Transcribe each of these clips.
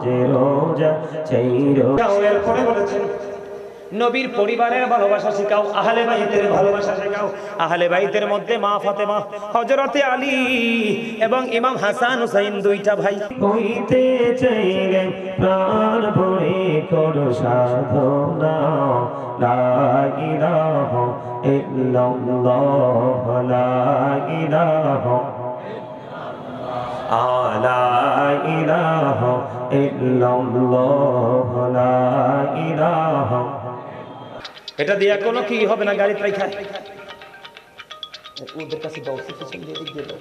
নামাজে রোজা চাইরো। এরপরে বলেছেন নবীর পরিবারের ভালোবাসা শেখাও, আহলে বাইতের ভালোবাসা শেখাও। আহলে বাইতের মধ্যে মা ফাতেমা, হযরতে আলী এবং ইমাম হাসান হুসাইন দুইটা ভাই। হইতে চাইলে প্রাণ ভরে করো সাধনা, লা ইলাহা ইল্লাল্লাহ, লা ইলাহা লা ইলাহা ইল্লাল্লাহ, লা ইলাহা। এটা দিয়া কোনো কি হবে না, গাড়ি রাখা ওদের কাছে দাও, পিছন দিয়ে দিক দিয়ে দাও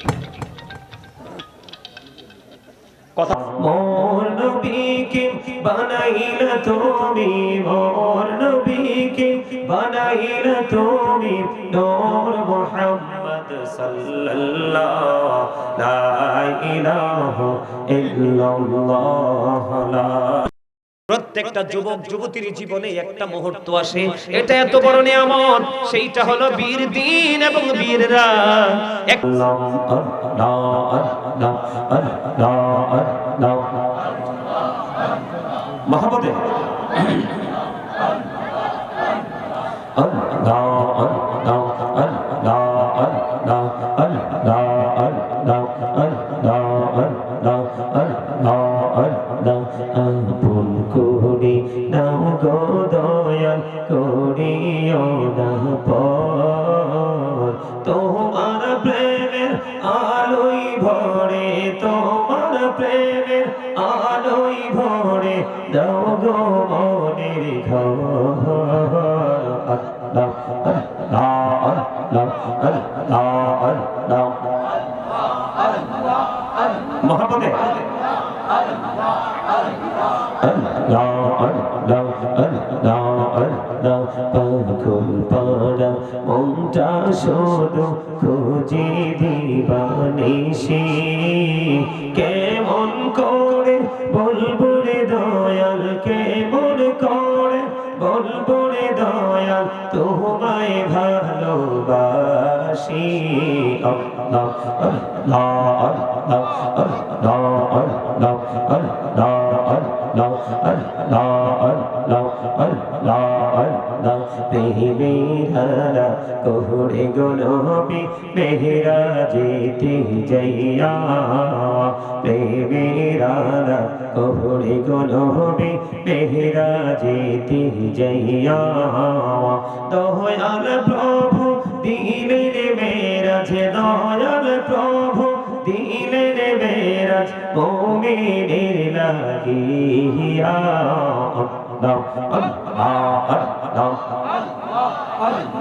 কথা। মোর নবীকে বানাইলা তুমি, মোর নবীকে বানাইলা তুমি, নূর মুহাম্মদ সাল্লাল্লাহু, লা ইলাহা ইল্লাল্লাহ, লা। প্রত্যেকটা যুবক যুবতীর জীবনে একটা মুহূর্ত আসে, এটা এত বড় নিয়ামত, সেইটা হলো বীর দিন এবং বীররা মহব্বতে আপন করে নাও গো দয়াল, করিও না পর। তোমার প্রেমের আলোই ভরে, তোমার প্রেমের আলোই ভরে দাও গো মনের ঘর। আল্লাহ আল্লাহ আল্লাহ আল্লাহ আল্লাহ মহব্বতে পাখুল পাড়া মনটা শুধু খুঁজে দিবানিশি, কেমন করে বলবো রে দয়াল, কেমন করে বলবো রে দয়াল, তোমায় ভালোবাসি। আল্লাহ আল্লাহ আল্লাহ আল্লাহ আল্লাহ আল্লাহ আল্লাহ আল্লাহ আল্লাহ। প্রেমেরা কোহরে গো নবী মেহরা যেতে যাইয়া, প্রেমেরা কোহরে গো নবী মেহরা যেতে যাইয়া। দয়াল প্রভু দিলেন মেরাজ, দয়াল প্রভু দিলেন মেরাজ মুমিনের লাগিয়া। আল্লাহ আল্লাহ আল্লাহ আল্লাহ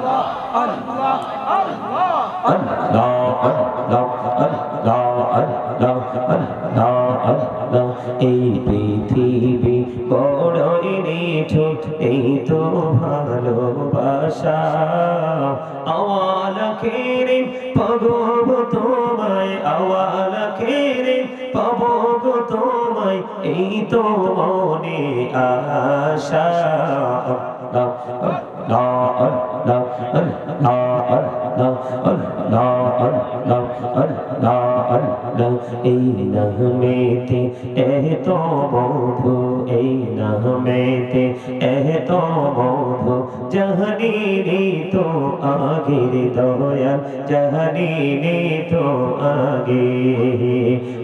আল্লাহ আল্লাহ আল্লাহ। এই পৃথিবী বড়ই নিঠুর, এই তো ভালোবাসা। আওয়াল খেরে পাবো গো তোমায়, আওয়াল খেরে পাবো গো তোমায়, এই তো মনে আশা। আল্লাহ আল্লাহ আল্লাহ আল্লাহ আল্লাহ আল্লাহ আল্লাহ আল্লাহ। এই নামেতে এত মধু, এই নামেতে এত মধু, জাহানিনি তো আগের দয়াল, জাহানিনি তো আগে।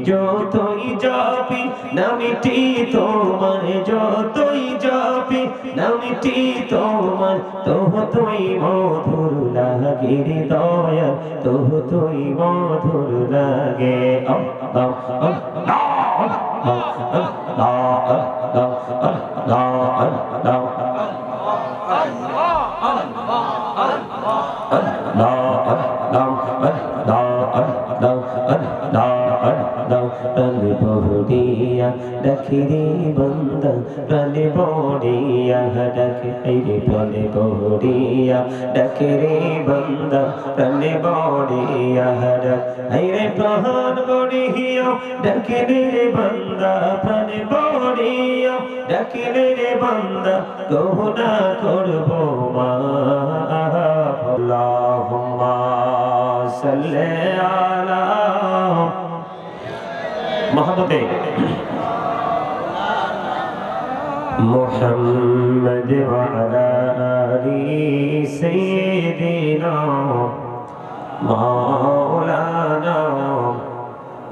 যতই জাপি নামটি তোমার, যতই জাপি নামটি তোমার, ততই মধুর লাগে রে দয়াল, ততই মধুর লাগে। আল্লাহ আল্লাহ আল্লাহ আল্লাহ আল্লাহ আল্লাহ প্রাণে বড়িয়া ডাকি রে বন্দা, প্রাণে বড়িয়া ডাকে রে, প্রাণে বড়িয়া ডাকে রে বন্দা, প্রাণে বড়িয়া ডাকে রে, প্রাণ বড়িয়া ডাকে রে বন্দা, প্রাণে বড়িয়া ডাকে রে বন্দা, গহনা করব মা। আল্লাহুম্মা সাল্লি আলা মহব্বতে محمد وعلى آل سيدنا مولانا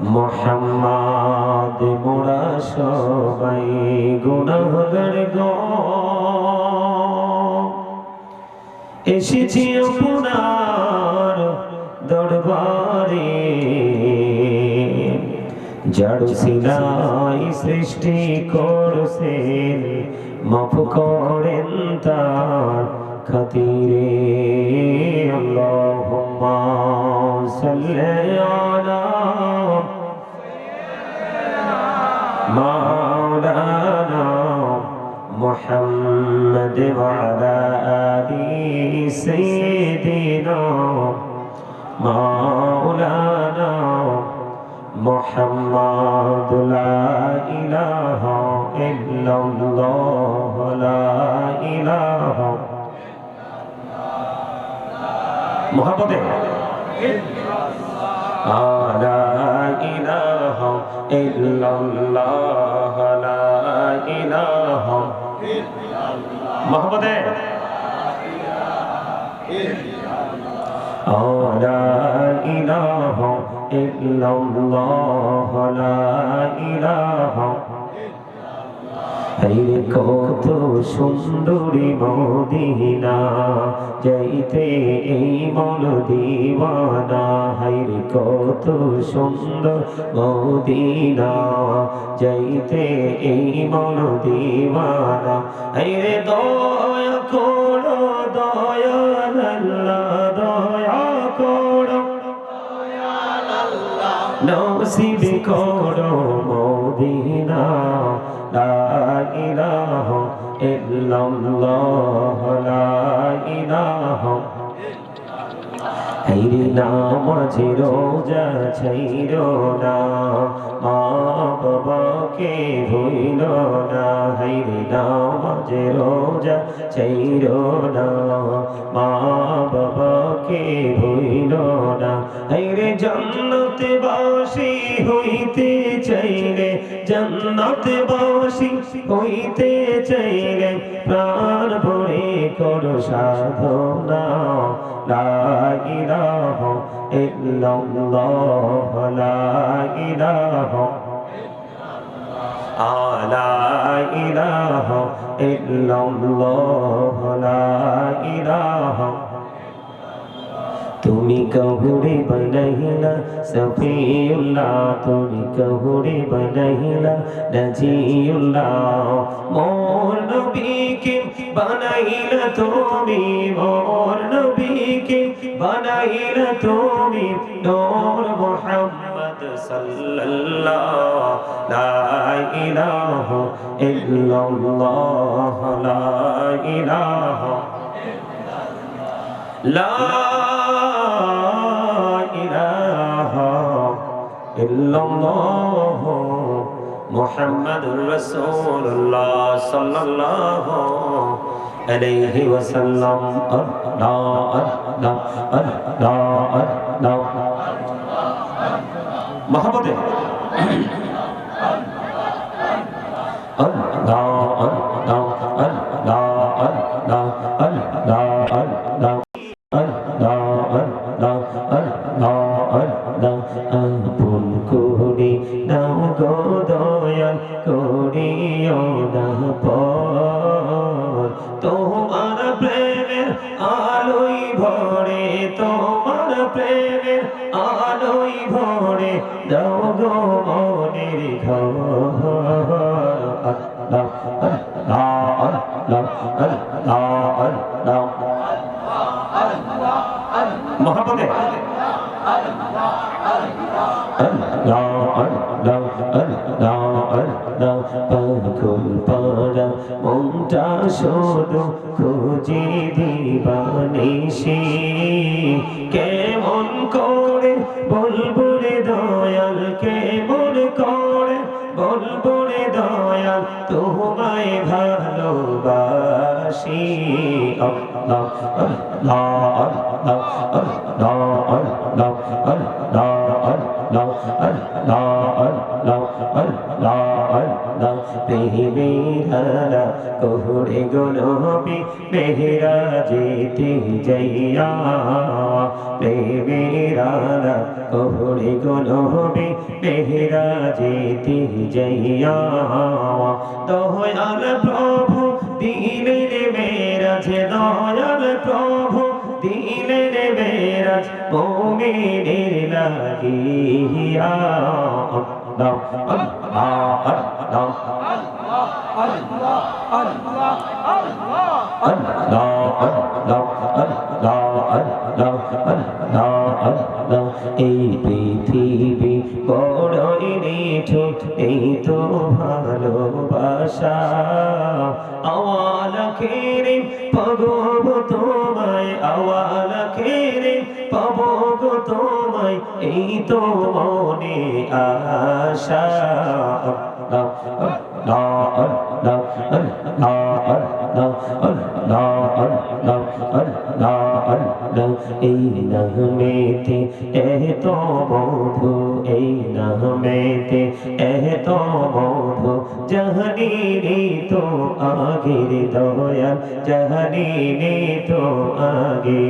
محمد মোরা সবাই গুনাহগার গো এসেছি আপনার দরবারে যার সিলাই সৃষ্টি করছেন মাফ করেন তার খাতিরে আল্লাহুম্মা সাল্লি আলা মাওলানা মুহাম্মদ ওয়া আলা আলি সাইয়্যিদিনা মাওলানা محمد لا إله إلا الله لا إله محمد لا إله إلا الله لا إله محمد لا إله إلا الله لا إله হায়রে কত সুন্দরী মদিনা যাইতে এই মন দিওয়ানা হায়রে কত সুন্দর মদিনা যাইতে এই মন দিওয়ানা হায়রে দয়া করো দয়াল আল্লাহ দয়া করো নসিব করো মদিনা লা ইলাহা ইল্লাল্লাহ লা ইলাহা হায়রে নামাজে রোজা ছাইরো না মা বাবাকে ভুইলো না হায়রে নামাজে রোজা ছাইরো না মা বাবাকে ভুইলো না হায়রে জান্নাতে বাসী হইতে চাইলে জান্নাতে বাসী হইতে চাইলে প্রাণ ভরে করো সাধনা লা ইলাহা ইল্লাল্লাহ লা ইলাহা লা ইলাহা ইল্লাল্লাহ লা ইলাহা তুমি কহুরে বনাইলা সফিউল্লাহ তুমি কহুরে বনাইলা নজিউল্লাহ মোর নবীকে বানাইলা তুমি মোর নবীকে বানাইলা তুমি নূর মুহাম্মদ সাল্লাল্লাহ লা ইলাহা ইল্লাল্লাহ লা ইলাহা লা ইলাহা ইল্লাল্লাহ মুহাম্মাদুর রাসূলুল্লাহ সাল্লাল্লাহু আলাইহি ওয়াসাল্লাম আল্লাহ আল্লাহ আল্লাহ আল্লাহ মুহাম্মদ আল্লাহ আল্লাহ আল্লাহ আল্লাহ আল্লাহ আল্লাহ আপন করে নাও গো দয়াল করিও না পর তোমার প্রেমের আলোই ভরে তোমার প্রেমের আলোই ভরে দাও গো মনের ঘর আল্লাহ আল্লাহ আল্লাহ আল্লাহ আল্লাহ মোহাম্মদে পাখুল পাড়া মনটা শুধু খুঁজে দিবানিসি কেমন করে বলবো রে দয়াল কেমন করে বলবো রে দয়াল তোমায় ভালোবাসি আল্লাহ আল্লাহ আল্লাহ আল্লাহ আল্লাহ আল্লাহ আল্লাহ আল্লাহ আল্লাহ আল্লাহ আল্লাহ প্রেমেরা কোহরে গোলবি মেহরাজেতে যাইয়া প্রেমেরা কোহরে গোলবি মেহরাজেতে যাইয়া দয়াল প্রভু দিলেন মেরাজ দয়াল প্রভু দিলেন মেরাজ মুমিনের লাগিয়া আল্লাহ আল্লাহ আল্লাহ আল্লাহ আল্লাহ আল্লাহ আল্লাহ এই পৃথিবী বড়ই নিঠুর এই তো ভালোবাসা আওয়ালা খেরে পাবো তোমায় আওয়ালা খেরে পাবো তোমায় এই তো মনে আশা এই নামেতে এত মধু এই নামেতে এত মধু জাহানি তো আগের দয়াল জাহানি তো আগে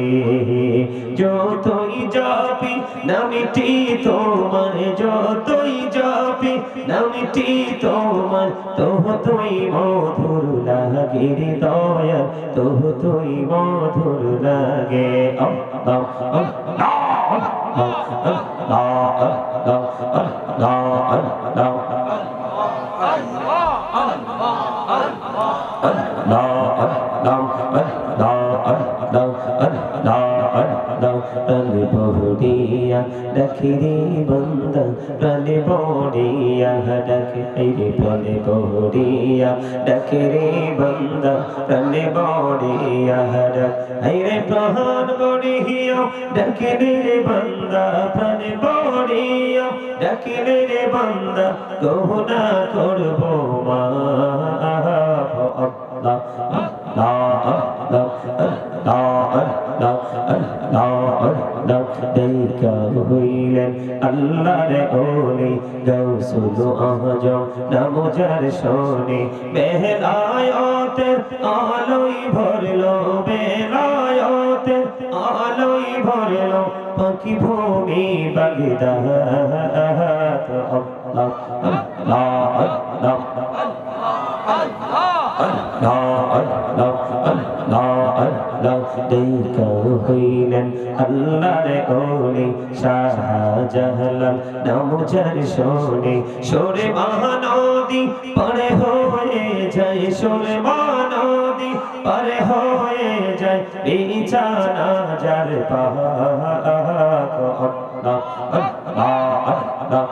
যতই যাবি নামটি তোমার যতই যাবি নামটি তোমার ততই মধুর লাগে রে দয়াল ততই মধুর লাগে আল্লাহ আল্লাহ আল্লাহ আল্লাহ আল্লাহ প্রাণে বড়িয়া ডাকি রে বন্দা প্রাণে বড়িয়া ডাকে রে প্রাণে বড়িয়া ডাকে রে বন্দা প্রাণে বড়িয়া ডাকে রে প্রাণ বড়িয়া ডাকে রে বন্দা প্রাণে বড়িয়া ডাকে রে বন্দা গহনা করব মা আল্লাহ হইলেন আল্লাহর ওলি গৌসুল আজম নাম যার শোনে বেলায়েতের আলোয় ভরলো বেলায়েতের আলোয় ভরলো পাখি ভূমি বাগদাদ আল্লাহ আল্লাহ আল্লাহ হইলেন আল্লাহর ওলি শাহজালাল নাম যার শোনে সোরে মহানদী পারে হয়ে যায় সোরে মহানদী পারে হয়ে যায় বিছানা যার পাক আল্লাহ আল্লাহ আল্লাহ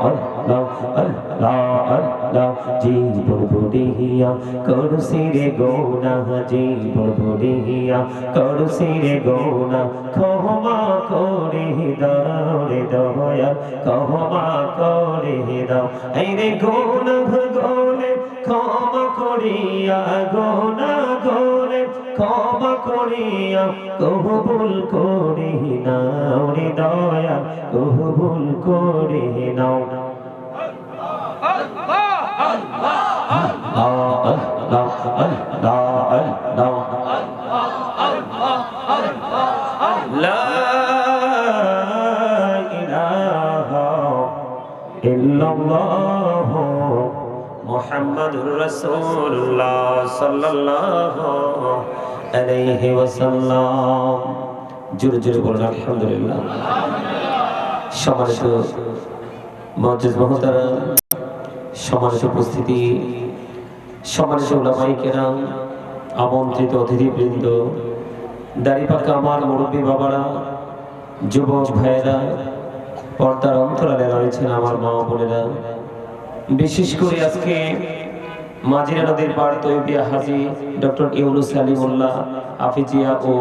আল্লাহ আল্লাহ আল্লাহ জীবন বুড়িয়া করছি রে গোনা জীবন বুড়িয়া করছি রে গোনা ক্ষমা করে দাও রে দয়াল ক্ষমা করে দাও এই রে গোনা গোলে ক্ষমা করিয়া গোনা গোলে ক্ষমা করিয়া কবুল করে নাও রে দয়াল কবুল করে নাও মুহাম্মাদুর রাসূলুল্লাহ সাল্লাল্লাহু আলাইহি ওয়াসাল্লাম জোরে জোরে বলুন আলহামদুলিল্লাহ। সম্মানিত মুআজ্জিজ মুহতারাম, সম্মানিত উপস্থিতি, সম্মানিত উলামায়ে কেরাম, আমন্ত্রিত অতিথিবৃন্দ, দাড়িপাকা আমার মুরব্বী বাবারা, যুবক ভাইয়েরা, পর্দার অন্তরালে রয়েছেন আমার মা বোনেরা, বিশেষ করে আজকে মাজিরা নদীর পাড় তৈবিয়া হাজী ডক্টর ইউনুস সালিমুল্লাহ হাফিজিয়া ও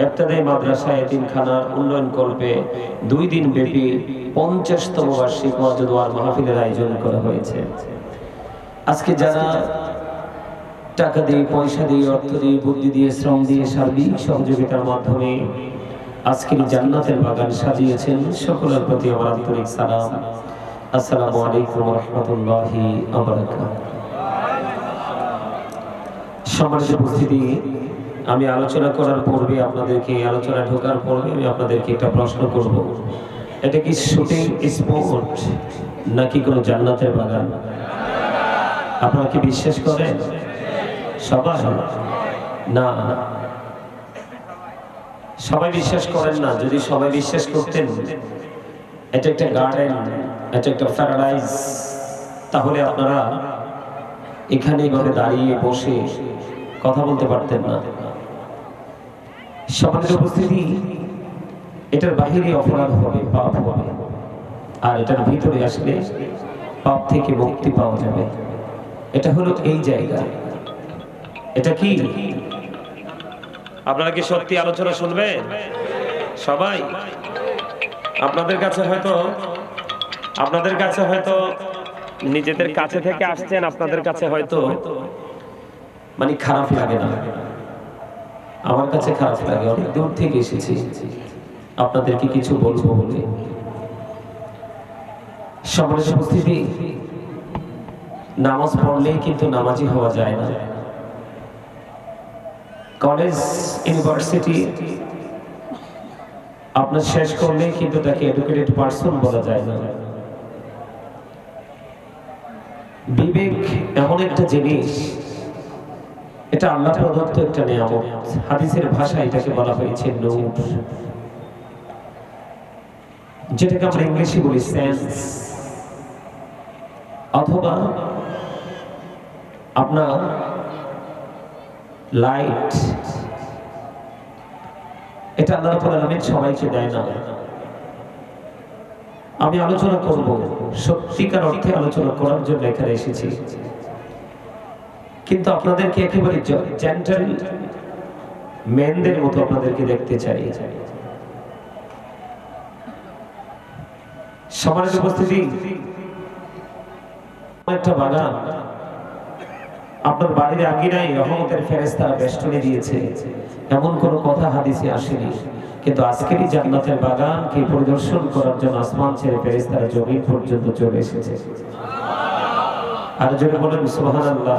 ইবতেদায়ী মাদ্রাসা এতিমখানার উন্নয়ন কল্পে 2 দিন ব্যাপী 50তম বার্ষিক ওয়াজ দোয়ার মাহফিলের আয়োজন করা হয়েছে। আজকে যারা টাকা দিয়ে, পয়সা দিয়ে, অর্থ দিয়ে, বুদ্ধি দিয়ে, শ্রম দিয়ে, সার্বিক সহযোগিতার মাধ্যমে আজকের জান্নাতের বাগান সাজিয়েছেন, সকলের প্রতি আমার আন্তরিক সালাম। আসসালামু আলাইকুম ওয়া রাহমাতুল্লাহি ওয়া বারাকাতুহু। সম্মানিত উপস্থিতি, আমি আলোচনা করার পূর্বে আপনাদেরকে আলোচনা ঢোকার পূর্বে আমি আপনাদেরকে একটা প্রশ্ন করব। এটা কি শুটিং স্পট নাকি কোনো জান্নাতের বাগান? আপনারা কি বিশ্বাস করেন? সবাই না, সবাই বিশ্বাস করেন না। যদি সবাই বিশ্বাস করতেন এটা একটা গার্ডেন, এটা একটা প্যারাডাইস, তাহলে আপনারা এখানে ঘরে দাঁড়িয়ে বসে কথা বলতে পারতেন না। সম্মানিত উপস্থিতি, এটার বাহিরে অপরাধ হবে, পাপ হবে, আর এটার ভিতরে আসলে পাপ থেকে মুক্তি পাওয়া যাবে। এটা হলো এই জায়গা। এটা কি আপনারা কি সত্যি আলোচনা শুনবেন? সবাই আপনাদের কাছে হয়তো নিজেদের কাছে থেকে আসছেন, আপনাদের কাছে হয়তো মানে খারাপ লাগে না। আমার কাছে খারাপ লাগে, অনেক দূর থেকে এসেছি আপনাদেরকে কিছু বলবো বলে। সম্মানিত উপস্থিতি, নামাজ পড়লেই কিন্তু নামাজি হওয়া যায় না। কলেজ ইউনিভার্সিটি আপনার শেষ করলেই কিন্তু তাকে এডুকেটেড পারসন বলা যায় না। বিবেক এমন একটা জিনিস, এটা আল্লাহ প্রদত্ত একটা নিয়ামত। হাদিসের ভাষায় এটাকে বলা হয়েছে নূর, যেটাকে আমরা ইংলিশে বলি সেন্স, অথবা আপনার লাইট। এটা আল্লাহ রাব্বুল আলামিন সবাইকে দেয় না। আমি আলোচনা করব, সত্যিকার অর্থে আলোচনা করার জন্য এখানে এসেছি, কিন্তু আপনাদেরকে একেবারে জেন্টল মেনদের মতো আপনাদেরকে দেখতে চাই। সম্মানিত উপস্থিতি, একটা বাগান, আপনার বাড়ির আঙ্গিনায় রহমতের ফেরেশতারা বেষ্টনী দিয়েছে, এমন কোনো কথা হাদিসে আসেনি। কিন্তু আজকের এই জান্নাতের বাগানকে পরিদর্শন করার জন্য আসমান ছেড়ে ফেরেশতারা জমিন পর্যন্ত চলে এসেছে। আর জোরে বলেন সুবহানাল্লাহ।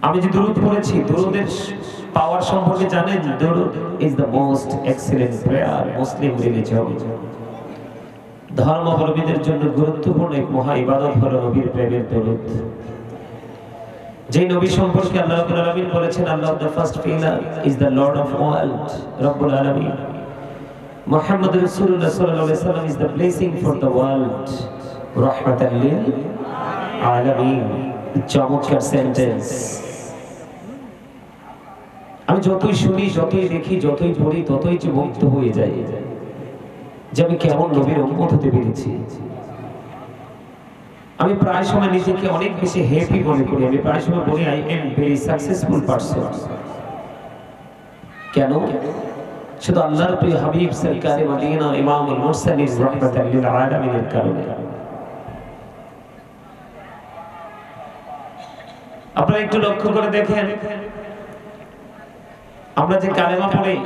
আমি যে দুরূদ পড়েছি, দুরূদের পাওয়ার সম্পর্কে জানেন? Durood is the most excellent prayer Muslim religion. ধর্মাবলম্বীদের জন্য গুরুত্বপূর্ণ এক মহা ইবাদত হলো নবীর প্রেমের দুরূদ। যে নবী সম্পর্কে আল্লাহ রাব্বুল আলামিন বলেছেন, Allah the first pillar is the lord of world রব্বুল আলামিন। মুহাম্মদুর রাসূলুল্লাহ সাল্লাল্লাহু আলাইহি ওয়াসাল্লাম is the blessing for the world, রাহমাতাল লিল আলামিন। চমৎকার সেন্টেন্স। আমি যতই শুনি, যতই দেখি, যতই পড়ি, ততই যে মুগ্ধ হয়ে যাই যে আমি কেমন নবীর উম্মত হতে পেরেছি। আমি প্রায় সময় নিজেকে অনেক বেশি হ্যাপি মনে করি। আমি প্রায় সময় বলি I am very successful person. কেন? শুধু আল্লাহর প্রিয় হাবিব সরকারে মদিনা ইমামুল মুরসালিন রাহমাতাল লিল আলামিনের কারণে। আপনারা একটু লক্ষ্য করে দেখেন, আমরা যে কালেমা পড়ি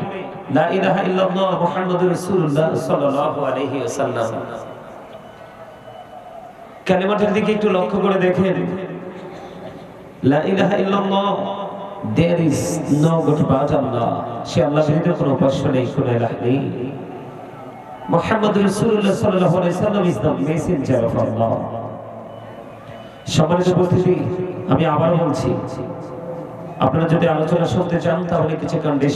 লা ইলাহা ইল্লাল্লাহ মুহাম্মাদুর রাসূলুল্লাহ সাল্লাল্লাহু আলাইহি ওয়াসাল্লাম, কালেমাটার দিকে একটু লক্ষ্য করে দেখেন। লা ইলাহা ইল্লাল্লাহ, there is no God but Allah, সে আল্লাহ ব্যতীত কোনো উপাস্য নেই, কোনো ইলাহ নেই। মুহাম্মাদুর রাসূলুল্লাহ সাল্লাল্লাহু আলাইহি ওয়াসাল্লাম is the messenger of Allah। সম্মানিত উপস্থিতি, আমি আবার বলছি, আপনারা যদি আলোচনা শুনতে চান তাহলে কিছু কন্ডিশন